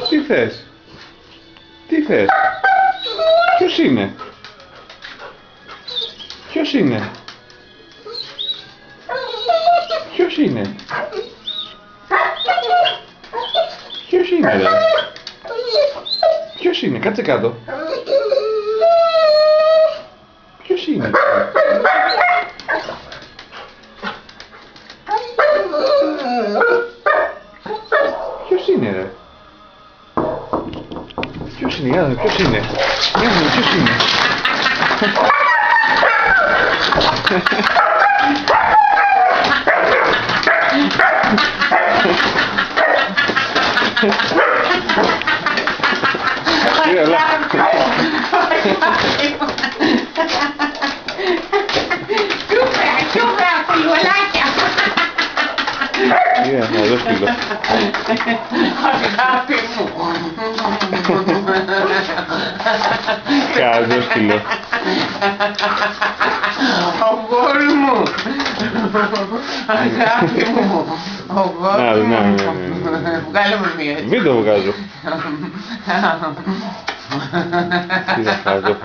Τι θες? Τι θες? Ποιος είναι? Ποιος είναι? Ποιος είναι? Ποιος είναι ρε? Ποιος είναι? Κάτσε κάτω. Ποιος είναι? Ποιος είναι ρε? Ποιος είναι? Για να δω, ποιος είναι? Για να δω, ποιος είναι? Έλα. Σούπερα, φιλολάκια. Να δω σκύλο. Αγάπη μου. Κάτω σκύλο. Αγόρι μου. Αγάπη μου. Αγόρι μου. Βγάλε μου μία. Βίντεο βγάζω. Τι θα βγάζω.